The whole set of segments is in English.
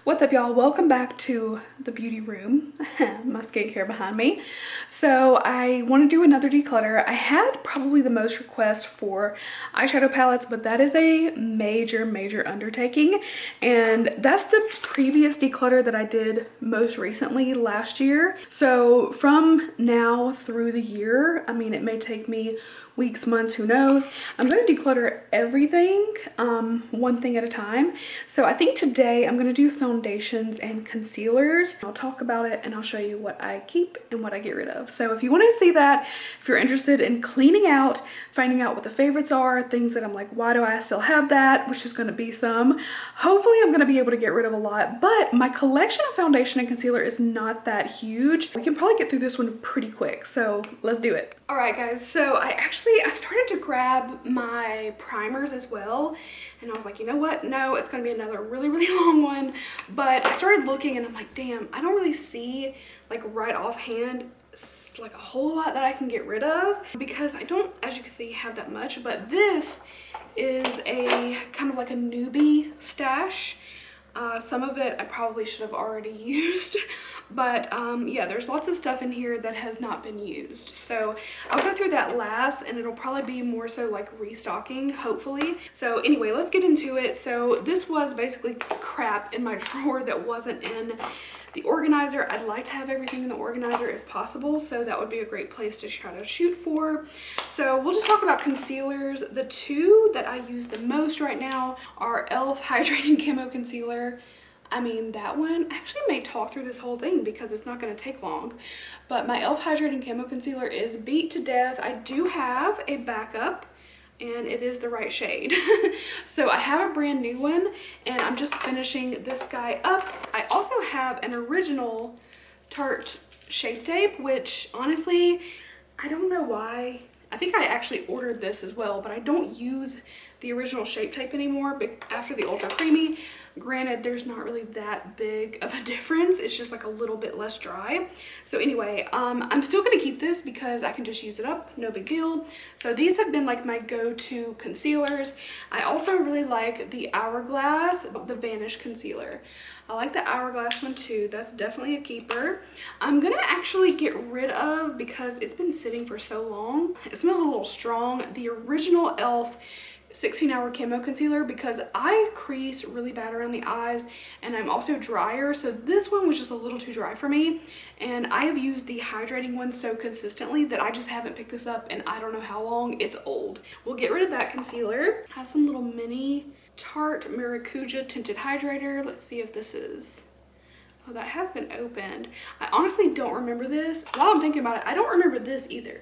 What's up, y'all? Welcome back to the beauty room. My skincare behind me. So I want to do another declutter. I had probably the most requests for eyeshadow palettes, but that is a major undertaking. And that's the previous declutter that I did most recently last year. So from now through the year, I mean, it may take me weeks, months, who knows. I'm going to declutter everything one thing at a time. So I think today I'm going to do foundations and concealers. I'll talk about it and I'll show you what I keep and what I get rid of. So if you want to see that, if you're interested in cleaning out, finding out what the favorites are, things that I'm like, why do I still have that, which is going to be some. Hopefully I'm going to be able to get rid of a lot, but my collection of foundation and concealer is not that huge. We can probably get through this one pretty quick, so let's do it. All right, guys, so I started to grab my primers as well, and I was like, you know what? No, it's gonna be another really long one. But I started looking and I'm like, damn, I don't really see, like, right offhand, like a whole lot that I can get rid of, because I don't, as you can see, have that much. But this is a kind of like a newbie stash. Some of it I probably should have already used, but yeah, there's lots of stuff in here that has not been used. So I'll go through that last, and it'll probably be more so like restocking, hopefully. So anyway, let's get into it. So this was basically crap in my drawer that wasn't in the organizer. I'd like to have everything in the organizer if possible, so that would be a great place to try to shoot for. So we'll just talk about concealers. The two that I use the most right now are e.l.f. Hydrating Camo Concealer. I mean, that one I actually may talk through this whole thing because it's not going to take long. But my e.l.f. Hydrating Camo Concealer is beat to death. I do have a backup, and it is the right shade. So I have a brand new one, and I'm just finishing this guy up. I also have an original Tarte Shape Tape, which honestly, I don't know why. I think I actually ordered this as well, but I don't use the original Shape Tape anymore after the Ultra Creamy. Granted, there's not really that big of a difference. It's just like a little bit less dry. So anyway, I'm still gonna keep this because I can just use it up, no big deal. So these have been like my go-to concealers. I also really like the Hourglass, the Vanish Concealer. I like the Hourglass one too. That's definitely a keeper. I'm gonna actually get rid of, because it's been sitting for so long, it smells a little strong, the original e.l.f. 16-hour camo concealer, because I crease really bad around the eyes and I'm also drier, so this one was just a little too dry for me, and I have used the hydrating one so consistently that I just haven't picked this up in I don't know how long. It's old. We'll get rid of that concealer. I have some little mini Tarte Maracuja tinted hydrator. Let's see if this is, oh, that has been opened. I honestly don't remember this. While I'm thinking about it, I don't remember this either,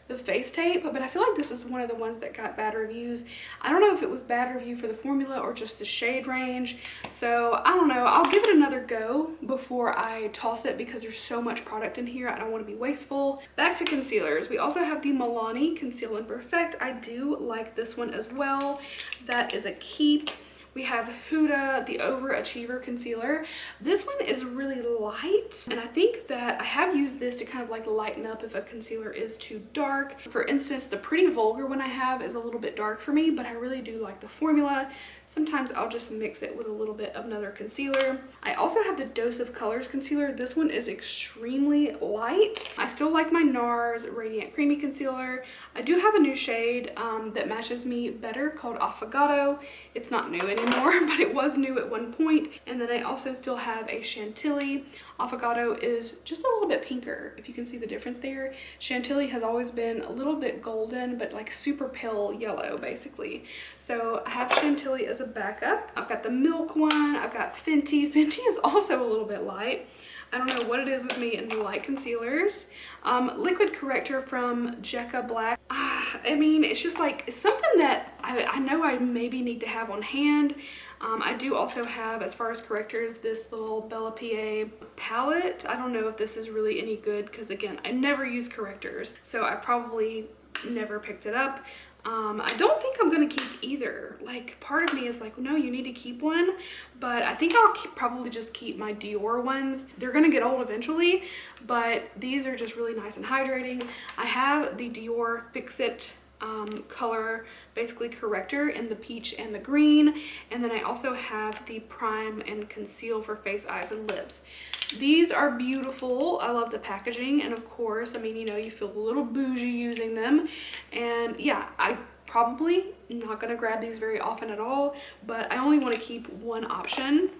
the face tape, but I feel like this is one of the ones that got bad reviews. I don't know if it was bad review for the formula or just the shade range, so I don't know. I'll give it another go before I toss it because there's so much product in here. I don't want to be wasteful. Back to concealers. We also have the Milani Conceal and Perfect. I do like this one as well. That is a keep. We have Huda, the Overachiever Concealer. This one is really light, and I think that I have used this to kind of like lighten up if a concealer is too dark. For instance, the Pretty Vulgar one I have is a little bit dark for me, but I really do like the formula. Sometimes I'll just mix it with a little bit of another concealer. I also have the Dose of Colors Concealer. This one is extremely light. I still like my NARS Radiant Creamy Concealer. I do have a new shade that matches me better called Affogato. It's not new anymore, but it was new at one point. And then I also still have a Chantilly. Affogato is just a little bit pinker, if you can see the difference there. Chantilly has always been a little bit golden, but like super pale yellow, basically. So I have Chantilly as a backup. I've got the Milk one. I've got Fenty. Fenty is also a little bit light. I don't know what it is with me and the light concealers. Liquid corrector from Jekka Black. I mean, it's just like, it's something that I know I maybe need to have on hand. I do also have, as far as correctors, this little Bella PA palette. I don't know if this is really any good because, again, I never use correctors, so I probably never picked it up. I don't think I'm gonna keep either. Like, part of me is like, no, you need to keep one, but I think I'll probably just keep my Dior ones. They're gonna get old eventually, but these are just really nice and hydrating. I have the Dior Fix It color basically corrector in the peach and the green. And then I also have the prime and conceal for face, eyes, and lips. These are beautiful. I love the packaging, and of course, I mean, you know, you feel a little bougie using them. And yeah, I probably not gonna grab these very often at all, but I only want to keep one option.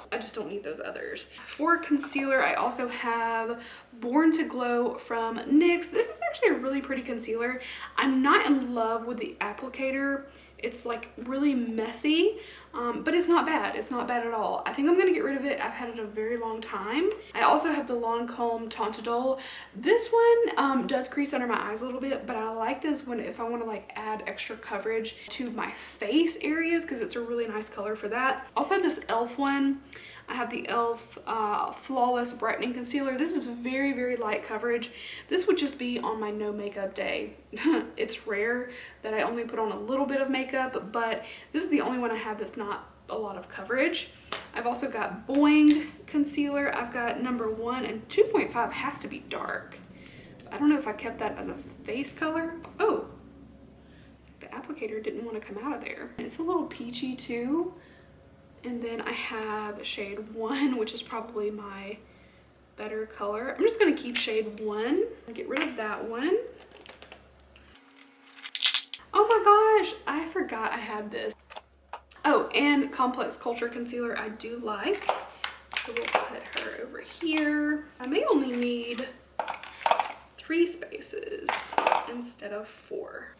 I just don't need those others. For concealer, I also have Born to Glow from NYX. This is actually a really pretty concealer. I'm not in love with the applicator. It's like really messy, but it's not bad. It's not bad at all. I think I'm gonna get rid of it. I've had it a very long time. I also have the Lancome Tintadol. This one does crease under my eyes a little bit, but I like this one if I want to like add extra coverage to my face areas, because it's a really nice color for that. Also this e.l.f. one. I have the e.l.f. Flawless Brightening Concealer. This is very, very light coverage. This would just be on my no makeup day. It's rare that I only put on a little bit of makeup, but this is the only one I have that's not a lot of coverage. I've also got Boing Concealer. I've got number 1, and 2.5 has to be dark. I don't know if I kept that as a face color. Oh, the applicator didn't want to come out of there. It's a little peachy too. And then I have shade 1, which is probably my better color. I'm just going to keep shade 1. Get rid of that one. Oh my gosh, I forgot I had this. Oh, and Complex Culture Concealer I do like. So we'll put her over here. I may only need 3 spaces instead of 4,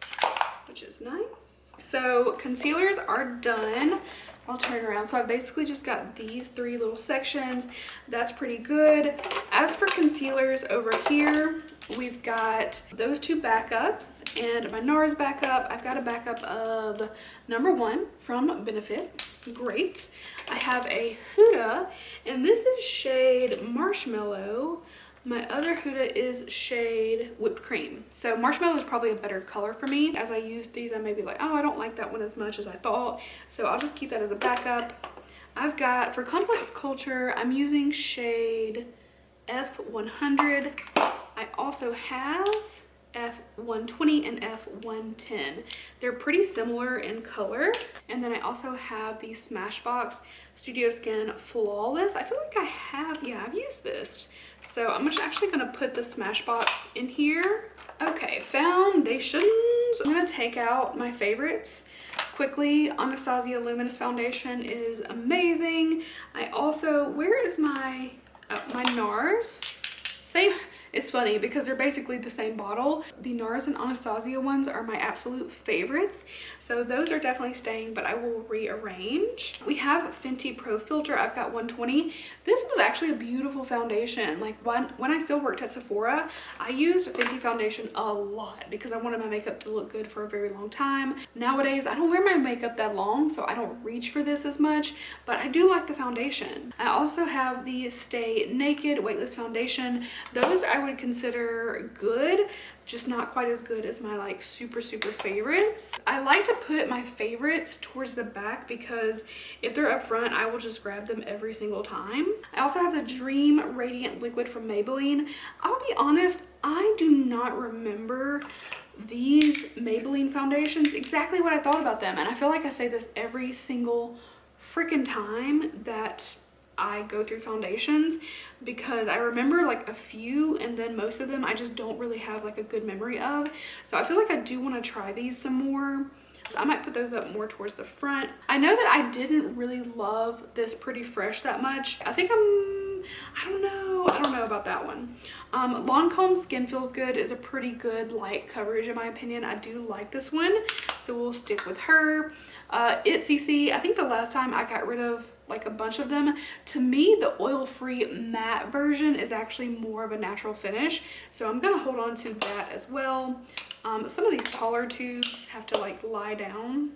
which is nice. So concealers are done. I'll turn around. So I've basically just got these 3 little sections. That's pretty good. As for concealers over here, we've got those 2 backups and my NARS backup. I've got a backup of number 1 from Benefit. Great. I have a Huda, and this is shade Marshmallow. My other Huda is shade Whipped Cream. So Marshmallow is probably a better color for me. As I use these, I may be like, oh, I don't like that one as much as I thought. So I'll just keep that as a backup. I've got, for Complex Culture, I'm using shade F100. I also have F120 and F110. They're pretty similar in color. And then I also have the Smashbox Studio Skin Flawless. I feel like I have, yeah, I've used this. So I'm actually gonna put the Smashbox in here. Okay, foundations. I'm gonna take out my favorites quickly. Anastasia Luminous Foundation is amazing. I also, where is my, my NARS? Same. It's funny because they're basically the same bottle. The NARS and Anastasia ones are my absolute favorites. So those are definitely staying, but I will rearrange. We have Fenty Pro Filter. I've got 120. This was actually a beautiful foundation. Like when I still worked at Sephora, I used Fenty foundation a lot because I wanted my makeup to look good for a very long time. Nowadays, I don't wear my makeup that long, so I don't reach for this as much, but I do like the foundation. I also have the Stay Naked Weightless Foundation. Those I would consider good, just not quite as good as my like super favorites. I like to put my favorites towards the back because if they're up front, I will just grab them every single time. I also have the Dream Radiant Liquid from Maybelline. I'll be honest, I do not remember these Maybelline foundations exactly what I thought about them, and I feel like I say this every single freaking time that I go through foundations, because I remember like a few, and then most of them I just don't really have like a good memory of. So I feel like I do want to try these some more. So I might put those up more towards the front. I know that I didn't really love this Pretty Fresh that much. I think I don't know about that one. Lancome Skin Feels Good is a pretty good light coverage in my opinion. I do like this one, so we'll stick with her. ItCC, I think the last time I got rid of like a bunch of them. To me, the oil-free matte version is actually more of a natural finish, so I'm gonna hold on to that as well. Some of these taller tubes have to like lie down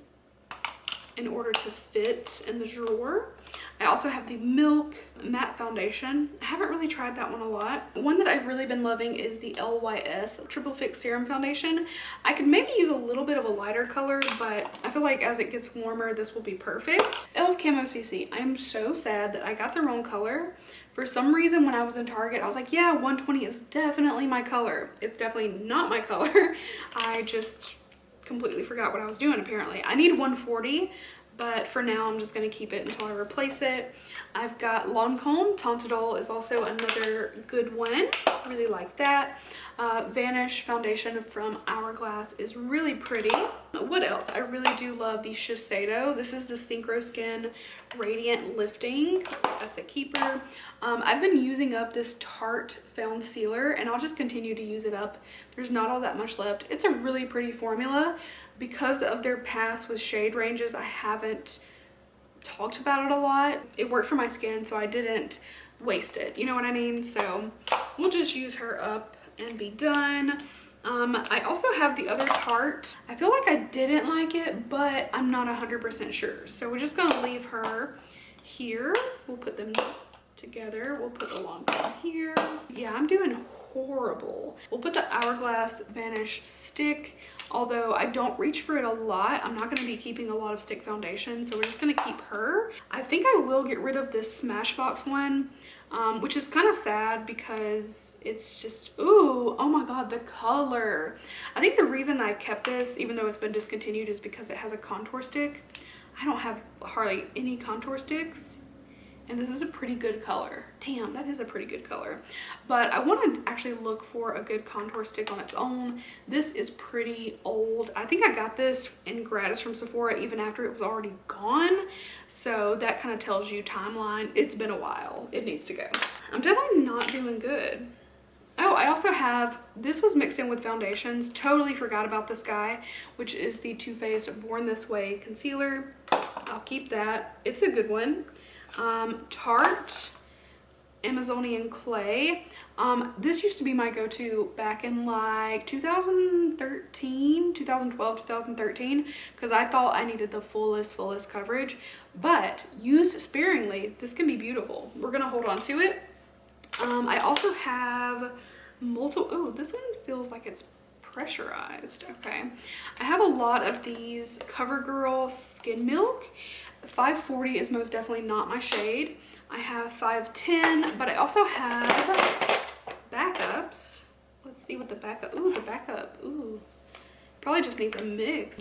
in order to fit in the drawer. I also have the Milk Matte Foundation. I haven't really tried that one a lot. One that I've really been loving is the LYS Triple Fix Serum Foundation. I could maybe use a little bit of a lighter color, but I feel like as it gets warmer, this will be perfect. e.l.f. Camo CC. I am so sad that I got the wrong color. For some reason, when I was in Target, I was like, yeah, 120 is definitely my color. It's definitely not my color. I just completely forgot what I was doing apparently. I need 140, but for now I'm just going to keep it until I replace it. I've got Lancome. Tontadol is also another good one. Really like that. Vanish foundation from Hourglass is really pretty. What else? I really do love the Shiseido. This is the Synchro Skin Radiant Lifting. That's a keeper. I've been using up this Tarte Found Sealer, and I'll just continue to use it up. There's not all that much left. It's a really pretty formula. Because of their past with shade ranges, I haven't talked about it a lot. It worked for my skin, so I didn't waste it. You know what I mean? So we'll just use her up and be done. I also have the other Tarte. I feel like I didn't like it, but I'm not 100% sure. So we're just gonna leave her here. We'll put them together. We'll put the Lancome here. Yeah, I'm doing horrible. We'll put the Hourglass Vanish stick, although I don't reach for it a lot. I'm not going to be keeping a lot of stick foundation, so we're just going to keep her. I think I will get rid of this Smashbox one, which is kind of sad because it's just, ooh, oh my god, the color. I think the reason I kept this, even though it's been discontinued, is because it has a contour stick. I don't have hardly any contour sticks. And this is a pretty good color. Damn, that is a pretty good color. But I want to actually look for a good contour stick on its own. This is pretty old. I think I got this in gratis from Sephora even after it was already gone. So that kind of tells you timeline. It's been a while. It needs to go. I'm definitely not doing good. Oh, I also have, this was mixed in with foundations. Totally forgot about this guy, which is the Too Faced Born This Way concealer. I'll keep that. It's a good one. Tarte Amazonian Clay. This used to be my go-to back in like 2013, 2012, 2013, because I thought I needed the fullest coverage, but used sparingly, this can be beautiful. We're gonna hold on to it. I also have multiple, oh, this one feels like it's pressurized. Okay. I have a lot of these CoverGirl Skin Milk. 540 is most definitely not my shade. I have 510, but I also have backups. Let's see what the backup, ooh, the backup, ooh. Probably just needs a mix.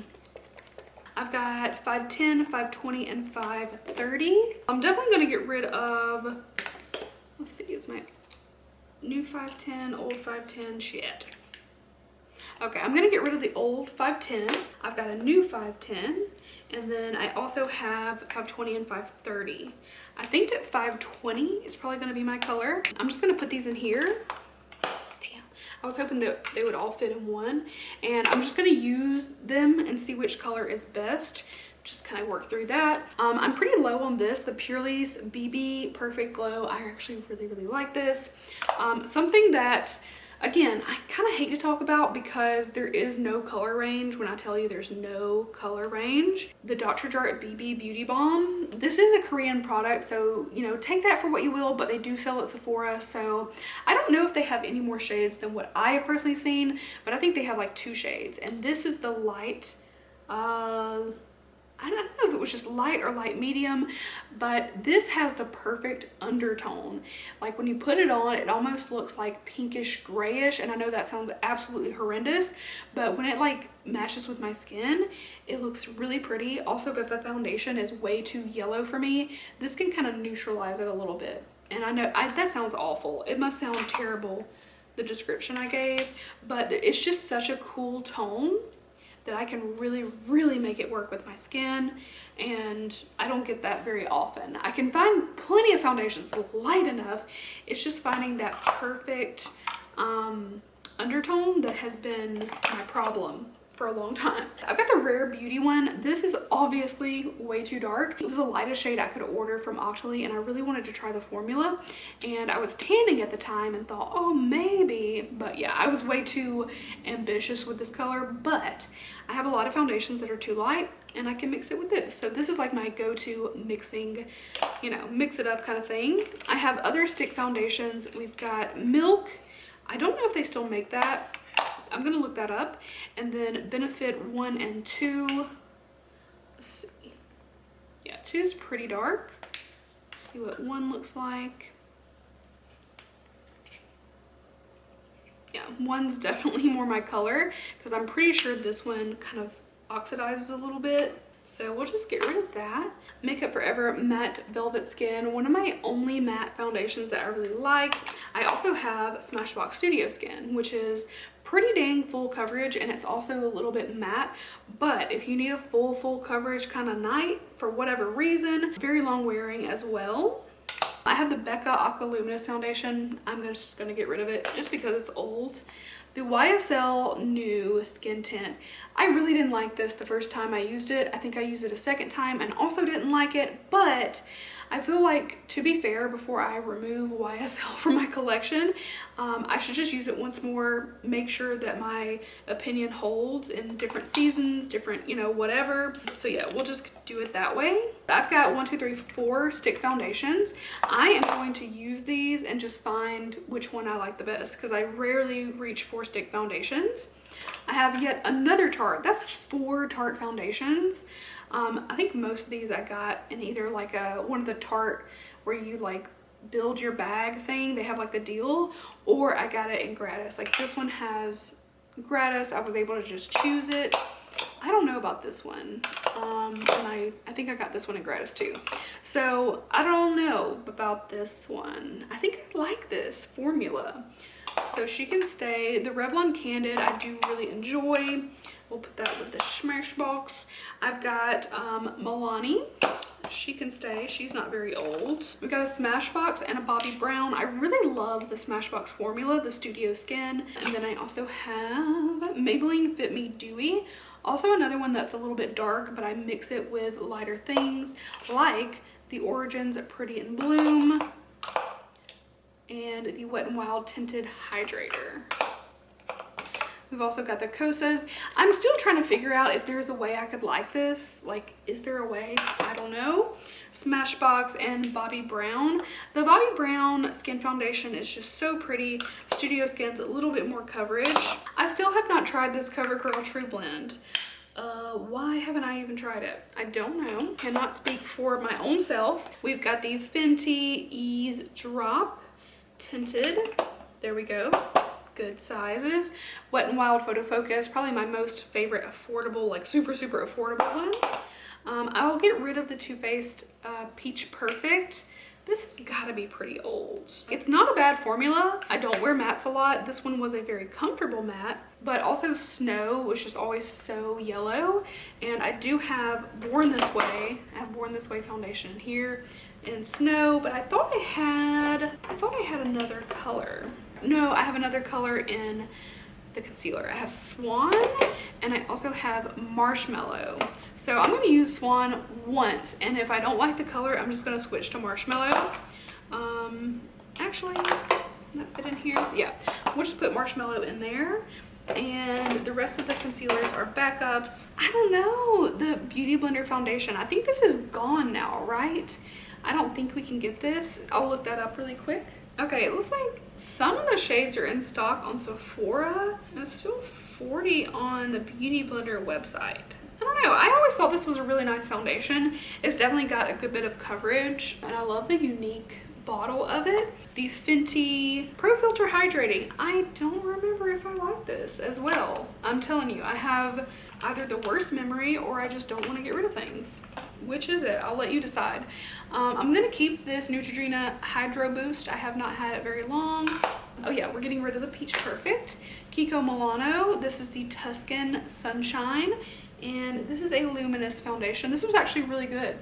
I've got 510, 520, and 530. I'm definitely gonna get rid of, let's see, is my new 510, old 510, shit. Okay, I'm gonna get rid of the old 510. I've got a new 510. And then I also have 520 and 530. I think that 520 is probably gonna be my color. I'm just gonna put these in here. Damn, I was hoping that they would all fit in one. And I'm just gonna use them and see which color is best. Just kind of work through that. I'm pretty low on this, the Purely's BB Perfect Glow. I actually really like this. Something that, again, I kind of hate to talk about because there is no color range when I tell you there's no color range. The Dr. Jart BB Beauty Balm. This is a Korean product, so, you know, take that for what you will, but they do sell at Sephora, so I don't know if they have any more shades than what I have personally seen, but I think they have like 2 shades, and this is the light, I don't know if it was just light or light medium, but this has the perfect undertone. Like when you put it on, it almost looks like pinkish grayish, and I know that sounds absolutely horrendous, but when it like matches with my skin, it looks really pretty. Also, if the foundation is way too yellow for me, this can kind of neutralize it a little bit. And I know that sounds awful. It must sound terrible, the description I gave, but it's just such a cool tone that I can really make it work with my skin, and I don't get that very often. I can find plenty of foundations light enough. It's just finding that perfect undertone that has been my problem for a long time. I've got the Rare Beauty one. This is obviously way too dark. It was the lightest shade I could order from Octoly, and I really wanted to try the formula, and I was tanning at the time and thought, oh, maybe, but yeah, I was way too ambitious with this color. But I have a lot of foundations that are too light, and I can mix it with this. So this is like my go-to mixing, you know, mix it up kind of thing. I have other stick foundations. We've got Milk. I don't know if they still make that. I'm gonna look that up. And then Benefit 1 and 2. Let's see. Yeah, 2 is pretty dark. Let's see what 1 looks like. Yeah, 1's definitely more my color, because I'm pretty sure this one kind of oxidizes a little bit. So we'll just get rid of that. Makeup Forever Matte Velvet Skin, one of my only matte foundations that I really like. I also have Smashbox Studio Skin, which is pretty dang full coverage, and it's also a little bit matte. But if you need a full coverage kind of night for whatever reason, very long wearing as well. I have the Becca Aqua Luminous foundation. I'm just gonna get rid of it just because it's old. The YSL New Skin Tint. I really didn't like this the first time I used it. I think I used it a second time and also didn't like it, but I feel like, to be fair, before I remove YSL from my collection, I should just use it once more, make sure that my opinion holds in different seasons, different, you know, whatever. So yeah, we'll just do it that way. I've got 1, 2, 3, 4 stick foundations. I am going to use these and just find which one I like the best, because I rarely reach 4 stick foundations. I have yet another Tarte. That's 4 Tarte foundations. I think most of these I got in either like one of the Tarte where you like build your bag thing. They have like the deal, or I got it in gratis. Like this one has gratis. I was able to just choose it. I don't know about this one. And I think I got this one in gratis too. So I don't know about this one. I think I like this formula. So she can stay. The Revlon Candid I do really enjoy. We'll put that with the Smashbox. I've got Milani. She can stay. She's not very old. We've got a Smashbox and a Bobbi Brown. I really love the Smashbox formula, the Studio Skin. And then I also have Maybelline Fit Me Dewy. Also another one that's a little bit dark, but I mix it with lighter things like the Origins Pretty in Bloom and the Wet n Wild Tinted Hydrator. We've also got the Kosas. I'm still trying to figure out if there's a way I could like this. Like, is there a way? I don't know. Smashbox and Bobbi Brown. The Bobbi Brown Skin Foundation is just so pretty. Studio Skin's a little bit more coverage. I still have not tried this CoverGirl True Blend. Why haven't I even tried it? I don't know. Cannot speak for my own self. We've got the Fenty Ease Drop Tinted. There we go. Good sizes. Wet n Wild Photo Focus, probably my most favorite affordable, like super affordable one. I'll get rid of the Too Faced Peach Perfect. This has got to be pretty old. It's not a bad formula. I don't wear mattes a lot. This one was a very comfortable matte, but also Snow, which is always so yellow. And I do have Born This Way. I have Born This Way foundation here in Snow, but I thought I had another color. No, I have another color in the concealer. I have Swan and I also have Marshmallow. So I'm going to use Swan once, and if I don't like the color, I'm just going to switch to Marshmallow. Actually, that fit in here? Yeah, we'll just put Marshmallow in there. And the rest of the concealers are backups. I don't know, the Beauty Blender foundation. I think this is gone now, right? I don't think we can get this. I'll look that up really quick. Okay, it looks like some of the shades are in stock on Sephora, and it's still $40 on the Beauty Blender website. I don't know, I always thought this was a really nice foundation. It's definitely got a good bit of coverage, and I love the unique bottle of it. The Fenty Pro Filter Hydrating. I don't remember if I like this as well. I'm telling you, I have either the worst memory or I just don't want to get rid of things. Which is it? I'll let you decide. I'm going to keep this Neutrogena Hydro Boost. I have not had it very long. Oh yeah, we're getting rid of the Peach Perfect. Kiko Milano. This is the Tuscan Sunshine. And this is a luminous foundation. This was actually really good.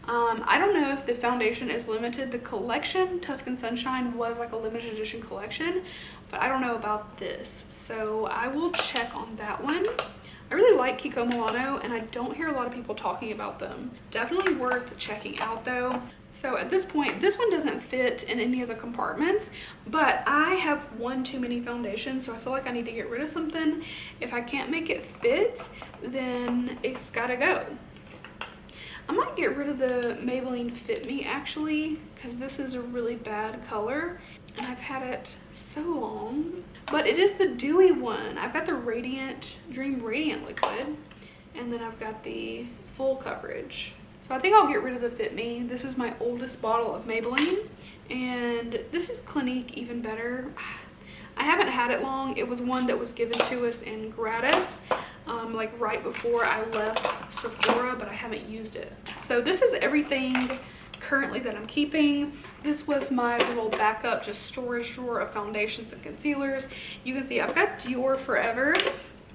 I don't know if the foundation is limited. The collection, Tuscan Sunshine, was like a limited edition collection, but I don't know about this. So I will check on that one. I really like Kiko Milano, and I don't hear a lot of people talking about them. Definitely worth checking out though. So at this point, this one doesn't fit in any of the compartments, but I have one too many foundations, so I feel like I need to get rid of something. If I can't make it fit, then it's gotta go. I might get rid of the Maybelline Fit Me actually, because this is a really bad color and I've had it so long. But it is the dewy one. I've got the Dream Radiant Liquid, and then I've got the full coverage. So I think I'll get rid of the Fit Me. This is my oldest bottle of Maybelline, and this is Clinique Even Better. I haven't had it long. It was one that was given to us in gratis. like right before I left Sephora, but I haven't used it. So this is everything currently that I'm keeping. This was my little backup, just storage drawer of foundations and concealers. You can see I've got Dior Forever.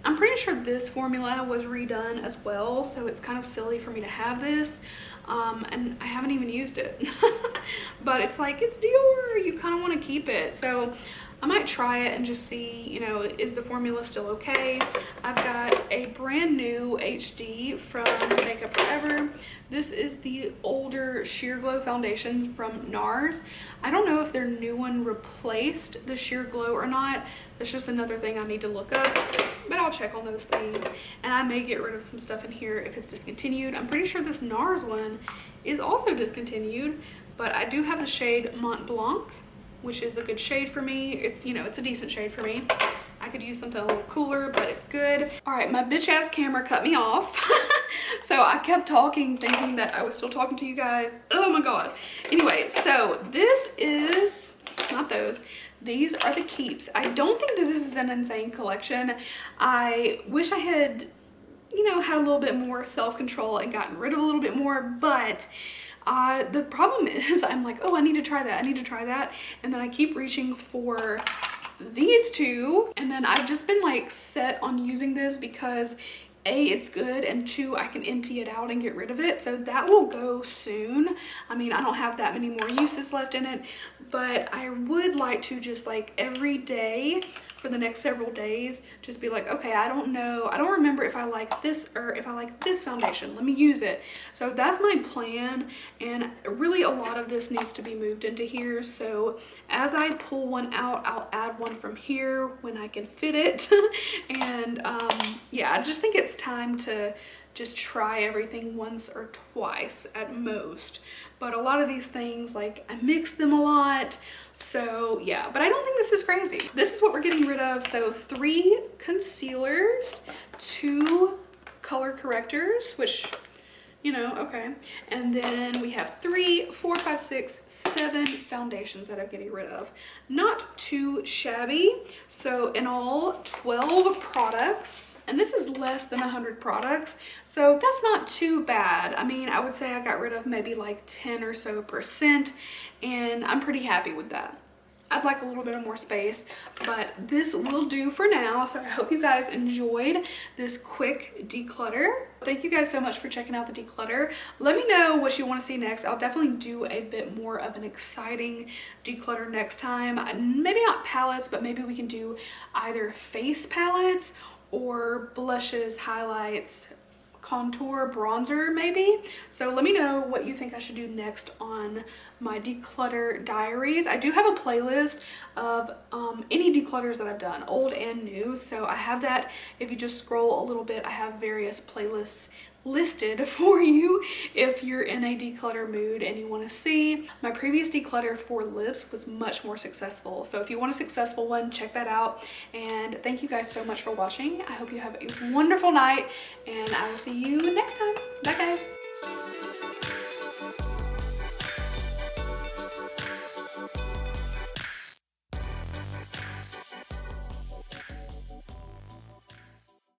I'm pretty sure this formula was redone as well, so it's kind of silly for me to have this. And I haven't even used it. But it's like, it's Dior, you kind of want to keep it. So I might try it and just see, you know, is the formula still okay? I've got a brand new HD from Makeup Forever. This is the older Sheer Glow foundations from NARS. I don't know if their new one replaced the Sheer Glow or not. That's just another thing I need to look up, but I'll check on those things. And I may get rid of some stuff in here if it's discontinued. I'm pretty sure this NARS one is also discontinued, but I do have the shade Mont Blanc, which is a good shade for me. It's, you know, it's a decent shade for me. I could use something a little cooler, but it's good. All right, my bitch ass camera cut me off. So I kept talking, thinking that I was still talking to you guys. Oh my God. Anyway, so this is, not those. These are the keeps. I don't think that this is an insane collection. I wish I had, you know, had a little bit more self-control and gotten rid of a little bit more, but the problem is I'm like, oh, I need to try that. I need to try that. And then I keep reaching for these two. And then I've just been like set on using this because A, it's good, and 2, I can empty it out and get rid of it. So that will go soon. I mean, I don't have that many more uses left in it, but I would like to just like every day for the next several days, just be like, okay, I don't know, I don't remember if I like this or if I like this foundation, let me use it. So that's my plan, and really a lot of this needs to be moved into here. So as I pull one out, I'll add one from here when I can fit it. And yeah, I just think it's time to just try everything once or twice at most. But a lot of these things, like, I mix them a lot. So yeah, but I don't think this is crazy. This is what we're getting rid of. So 3 concealers, 2 color correctors, which, you know, okay. And then we have 3, 4, 5, 6, 7 foundations that I'm getting rid of. Not too shabby. So in all, 12 products. And this is less than 100 products. So that's not too bad. I mean, I would say I got rid of maybe like 10 or so %. And I'm pretty happy with that. I'd like a little bit of more space, but this will do for now. So I hope you guys enjoyed this quick declutter. Thank you guys so much for checking out the declutter. Let me know what you want to see next. I'll definitely do a bit more of an exciting declutter next time. Maybe not palettes, but maybe we can do either face palettes or blushes, highlights, contour, bronzer maybe. So let me know what you think I should do next on my declutter diaries. I do have a playlist of any declutters that I've done, old and new. So I have that. If you just scroll a little bit, I have various playlists listed for you if you're in a declutter mood and you want to see. My previous declutter for lips was much more successful. So if you want a successful one, check that out. And thank you guys so much for watching. I hope you have a wonderful night, and I will see you next time. Bye guys.